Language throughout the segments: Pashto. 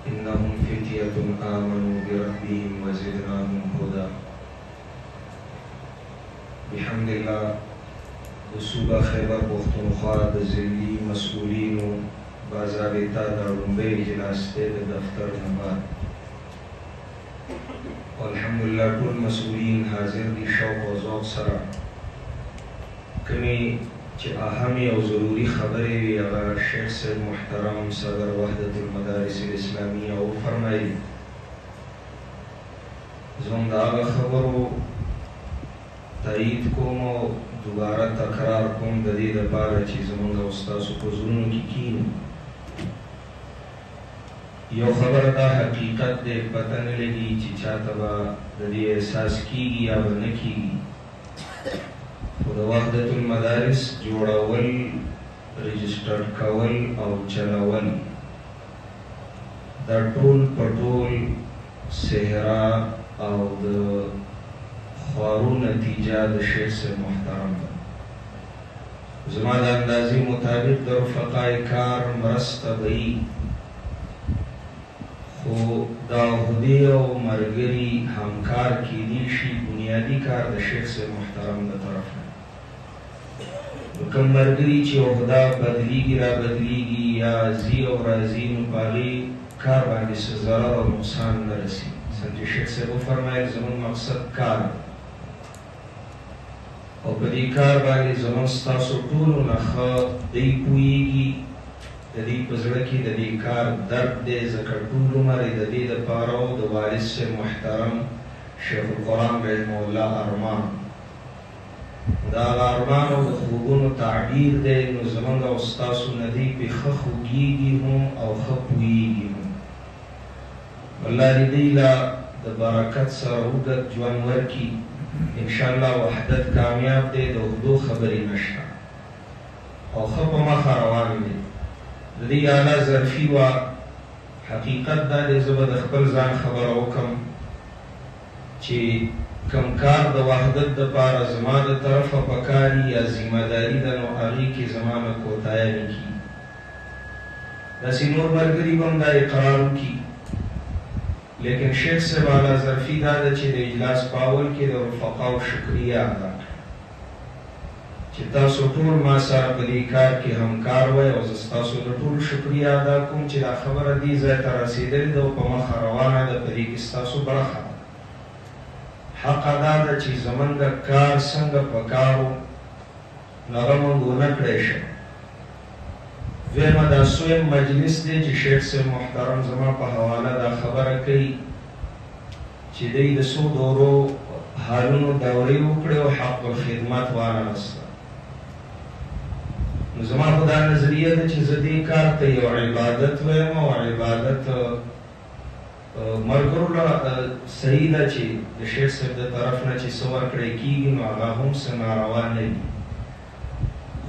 إنهم فتية آمنوا بربهم وزدناهم هدى. بحمد الله د صوبه خیبر پښتونخوا د ضلعي مسؤلینو باضابطه د لومړي اجلاس دی د دفتر نه بعد. الحمدلله ټول مسؤلین حاضر دي شوق او ذوق سره. کومې چې اهمې او ضروري خبرې وي هغه شیخ صاحب محترم صدر وحدت المدارس الاسلامیه وفرمایي. زموږ د هغه خبرو تایید کوم او دوباره تکرار کوم د دې دپاره چې زموږ او ستاسو په زړونو کې کښېني. یو خبره دا حقیقت دی، پته نه لګي چې چاته به د دې احساس کېږي یا به نه کېږي، خو د وحدت المدارس جوړول، رجسټر کول او چلول دا ټول په ټول صحرا او د خوارو نتیجه د شیخ صاحب محترم ده. زما د اندازې مطابق د رفقای کار مرسته به وي، خو دا عهدې او ملګري همکار کیدی شي بنیادي کار د شیخ صاحب محترم د طرف نه. کوم ملګري چې عهده بدلیږي را بدلیږي یا ځي او راځي نو په هغې کار باندې څه ضرر او نقصان نه رسي. څنګه شیخ صاحب وفرمایل زموږ مقصد کار او په دې کار باندې زموږ ستاسو ټولو نه ښه دی پوهېږي، د دې په زړه کې د دې کار درد دی، ځکه ټول عمر یې د دې دپاره او د والد صاحب محترم شیخ القرآن رحمه الله ارمان، د هغه ارمان او د خوبونو تعبیر دی. نو زموږ او ستاسو نه دی پې ښه خوږېږي هم او ښه پوهېږي هم. الله دې دوی له د برکت سره اوږد ژوند ورکړي. انشاءالله وحدت کامیاب دی، د اوږدو خبرې نشته او ښه په مخه روان دی. د دې اعلی ظرفي وه. حقیقت دا دی زه به د خپل ځان خبره وکړم چې کوم کار د وحدت دپاره زما د طرفه پکاري یا ذمهداري ده نو هغې کې زما نه کوتاهیه نه کېږي. داسې نور ملګري به هم دا اقرار وکړي، لیکن شیخ صاحب اعلی ظرفي دا ده چې د اجلاس په اول کې د رفقاو شکریه ادا کړه چې تاسو ټول ما سره په دې کار کې همکار وئ، او زه ستاسو د ټولو شکریه ادا کوم چې دا خبره دې ځای ته رسېدلې ده او په مخه روانه ده. په دې کې ستاسو برخه ده. حق دا ده چې زموږ کار څنګه په کارو نو هغه موږ ونه کړی شو. دویمه دا سویم مجلس دی چې شیخ صاحب محترم زما په حواله دا خبره کوي چې دوی د څو دورو حالونو دورې وکړې او حق الخدمت وانهسته. نو زما خو دا نظریه ده چې زه دې کار ته یو عبادت ویم او عبادت ملګرو له صحیح ده چې د شیخ صاحب د طرف نه چې څه ورکړی کېږي نو هغه هم څه ناروا نه وي،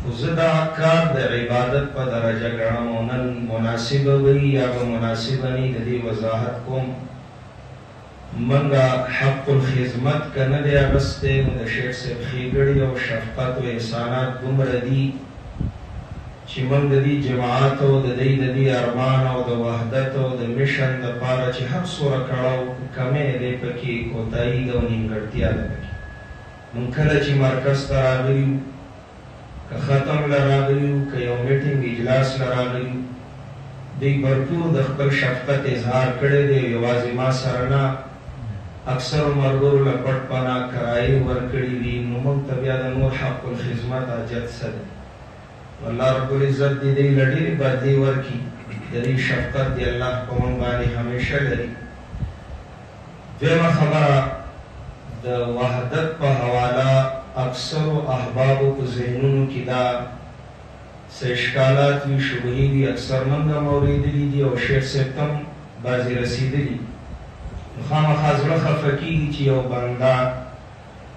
خو زه دا کار د عبادت په درجه ګڼم او نن مناسبه وي یا به مناسبه نه وي. د دې وضاحت کوم. منګه حق الخدمت که نه دی اخیستی نو د شیخ صاحب ښېګړې او شفقت او احسانات دومره دي چې موږ د دې جماعت او د دې ارمان او د وحدت او د مشن دپاره چې هر څومره کړاو کمی دی پکې، کوتاهي ده او نیمګړتیا ده پکې. موږ کله چې مرکز ته راغلي یو، که ختم له راغلي یو، که یو میټینګ اجلاس له راغلي یو، دوی بھرپور د خپل شفقت اظهار کړی دی. یوازې ما سره نه، اکثرو ملګرو له پټ پناه کرایې ورکړي دي. نو موږ ته بیا د نور حق الخدمت حاجت څه دی؟ الله رب العزت دې دوی له ډېرې بدلې ورکړي. د دې شفقت دې الله په موږ باندې همیشه لري. دویمه خبره د وحدت په حواله اکثرو احبابو په ذهنونو کې دا څه اشکالات وي، شبهې وي، اکثر موږ هم اورېدلي دي او شیخ صاحب ته هم بعضې رسېدلي. نو خامخا زړه خفه کېږي چې یو بنده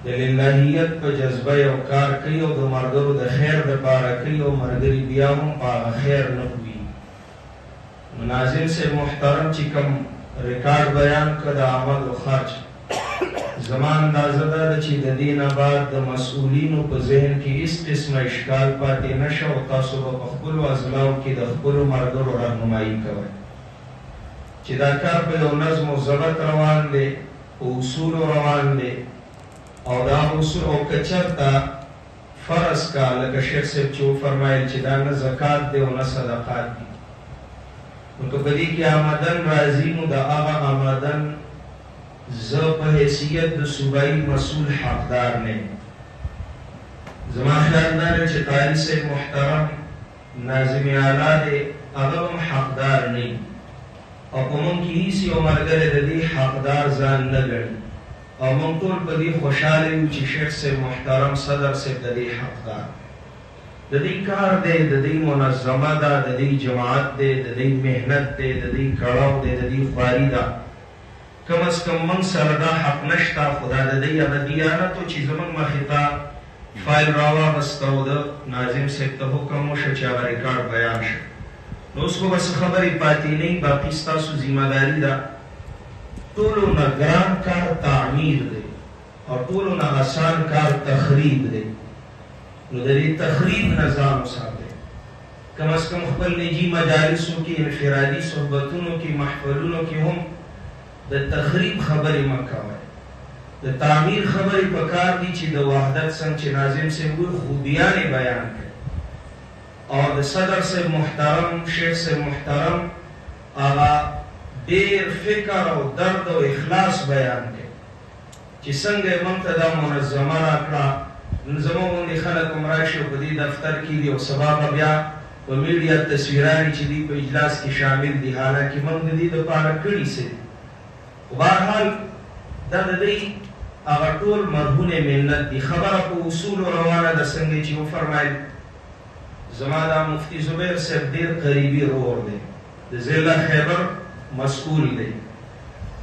د للهیت په جذبه یو کار کوي او د ملګرو د خیر دپاره کوي او ملګري بیا هم په هغه خیر نه پوهېږي. نو ناظم صاحب محترم چې کوم ریکارډ بیان کړه د عمل و خرج، زما اندازه دا ده چې د دې نه بعد د مسؤلینو په ذهن کې هېڅ قسمه اشکال پاتې نه شه او تاسو به په خپلو اضلاعو کې د خپلو ملګرو رهنمایي کوئ. چې دا کار په یو نظم و ضبط روان دی، په اصولو روان دی، او دا اصول او که چېرته فرض کا لکه شیخ صاحب چې وفرمایل چې دا نه زکات دی او نه صدقات دي، نو که په دې کې آمدن راځي نو د هغه آمدن زه په حیثیت د صوبایي مسؤل حقدار نه یم. زما خیال دا دی چې قاري صاحب محترم ناظم اعلی دی، هغه هم حقدار نه وي، او په موږ کې هېڅ یو ملګری د دې حقدار ځان نه ګڼي، او موږ ټول په دې خوشحاله یو چې شیخ صاحب محترم صدر صاحب د دې حقدار د دې کار دی، د دې منظمه ده، د دې جماعت دی، د دې محنت دی، د دې کړاو دی، د دې خواري ده. کم از کم موږ سره دا حق نشته، خو دا د دې هغه دیانت و چې زموږ مخې ته فایل راواغسته او د ناظم صاحب ته حکم وشو چې هغه ریکارډ بیان شي. نو اوس خو به څه خبرې پاتې نه وي، باقي ستاسو ذمهداري ده. ټولو نه ګران کار تعمیر دی او ټولو نه آسان کار تخریب دی. نو د دې تخریب نه ځان وساتئ. کم از کم خپل نجي مجالسو کې، انفرادي صحبتونو کې، محفلونو کې هم د تخریب خبرې مه کوئ. د تعمیر خبرې پکار دي چې د وحدت څنګه چې ناظم صاحب وایي خوبیانې بیان کړي، او د صدر صاحب محترم شیخ صاحب محترم هغه ډېر فکر او درد او اخلاص بیان کړي چې څنګه موږ ته دا منظمه راکړه. نن زموږ غوندې خلک هم راشي او په دې دفتر کې دي او سبا به بیا په میډیا تصویرانې چې دي په اجلاس کې شامل دي، حالانکې موږ د دې دپاره کړي څه دي. خو بهرحال دا د دې هغه ټول مرهونه ملت دي. خبره په اصولو روانه ده، څنګه چې وفرمایل زما دا مفتی زبیر صاحب ډېر قریبي رور دی، د ضلع خیبر مسئول دی،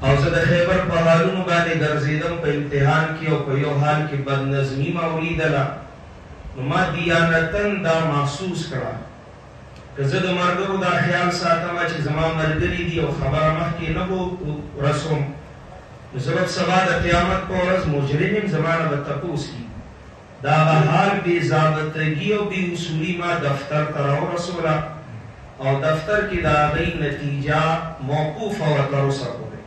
او زه د خیبر په حالونو باندې ګرځېدم په امتحان کې، او په یو حال کې بدنظمي ما ولیدله، نو ما دیانتن دا محسوس کړه که زه د ملګرو دا خیال ساتم چې زما ملګري دي او خبره مخکې نه به رسوم، نو زه به سبا د قیامت په ورځ مجرم یم، زما نه به تپوس کي. دا هغه حال بې ضابطګي او بې اصولي ما دفتر ته راورسوله، او دفتر کې د هغې نتیجه موقوفه وه تر اوسه پورې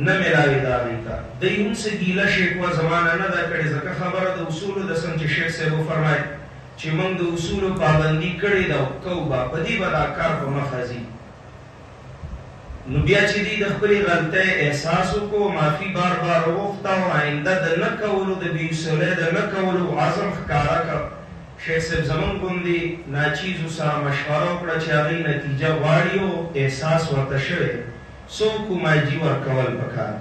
نه میلاوېده هغې ته. دوی هم څه ګیله شکوه زما نه ده کړې، ځکه خبره د اصولو ده، څنګه چې شیخ صاحب وفرمایل چې موږ د اصولو پابندي کړې ده او کوو به، په دې به دا کار په مخه ځي. نو بیا چې دوی د خپلې غلطۍ احساس وکړو، معافي بار بار وغوښته، او آینده د نه کولو، د بې اصولۍ د نه کولو عزم ښکاره کړ. شیخ صاحب زموږ غوندې ناچیزو سره مشوره وکړه چې هغې نتیجه غواړي او احساس ورته شوی، څوک ماجي ورکول پکار،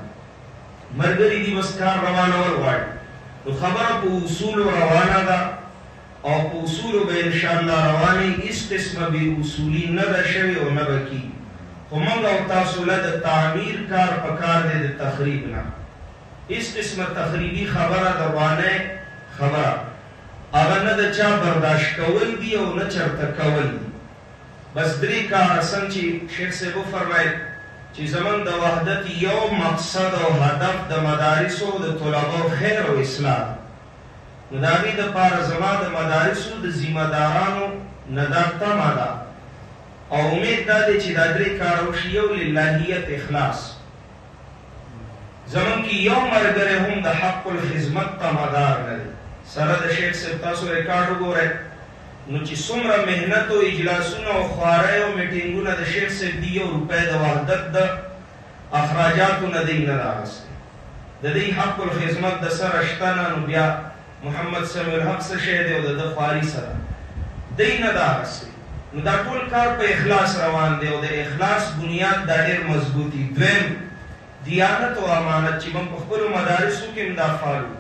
ملګري دي بس کار روانول غواړي. نو خبره په اصولو روانه ده، او په اصولو به انشاءالله روانې، هېڅ قسمه بې اصولي نه ده شوې او نه به کېږي. خو موږ او تاسو له د تعمیر کار پکار دی، د تخریب نه. هېڅ قسمه تخریبي خبره د روانۍ خبره هغه نه د چا برداشت کول دي او نه چرته کول دي. بس درې کاره څنګه چې شیخ صاحب وفرمایل چې زموږ د وحدت یو مقصد او هدف د مدارسو او د طلباو خیر او اصلاح، نو د هغې دپاره زما د مدارسو د ذمهدارانو نه دا تمه ده او امید دا دی چې دا درې کاره وشي. یو للهیت اخلاص، زموږ کې یو ملګری هم د حق الخدمت تمهدار نه دی. سره د شیخ صاحب تاسو ریکارډ وګورئ، نو چې څومره محنت او اجلاسونه او خوارۍ او میټینګونه د شیخ صاحب دي، یو روپۍ د وحدت د اخراجاتو نه دی نه راغستی. د دې حق الخدمت د سره شته نه، نو بیا محمد سمیع الحق څه شی دی او د ده خواري سره دی نه ده اخیستی. نو دا ټول کار په اخلاص روان دی، او د اخلاص بنیاد دا ډېر مضبوطي. دویم دیانت او امانت چې موږ په خپلو مدارسو کې هم دا فعالو،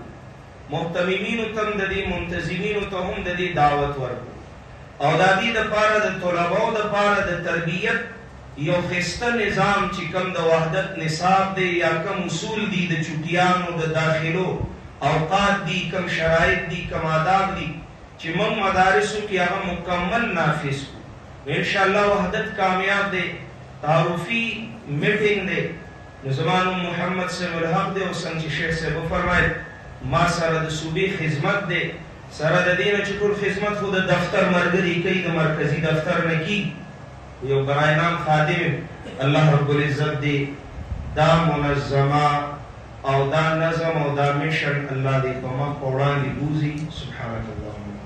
محتممینو ته هم د دې منتظمینو ته هم د دې دعوت ورکړو، او د دې دپاره د طلباو دپاره د تربیت یو ښایسته نظام چې کوم د وحدت نصاب دی، یا کوم اصول دي د چوټیانو د داخلو اوقات دي، کوم شرایط دي، کوم آداب دي چې موږ مدارسو کې هغه مکمل نافذ کړو. انشاءالله وحدت کامیاب دی. تعارفي میټینګ دی، نو زما نوم محمد سمیع الحق دی، او څنګه چې شیخ صاحب وفرمایل ما سره د صوبې خدمت دی، سره د دې نه چې ټول خدمت خو د دفتر ملګري کوي، د مرکزي دفتر نه کېږي. یو برای نام خادم الله رب العزت دی دا منظمه او دا نظم او دا میشن الله دی په مخ په وړاندې بوزي. سبحانك اللهم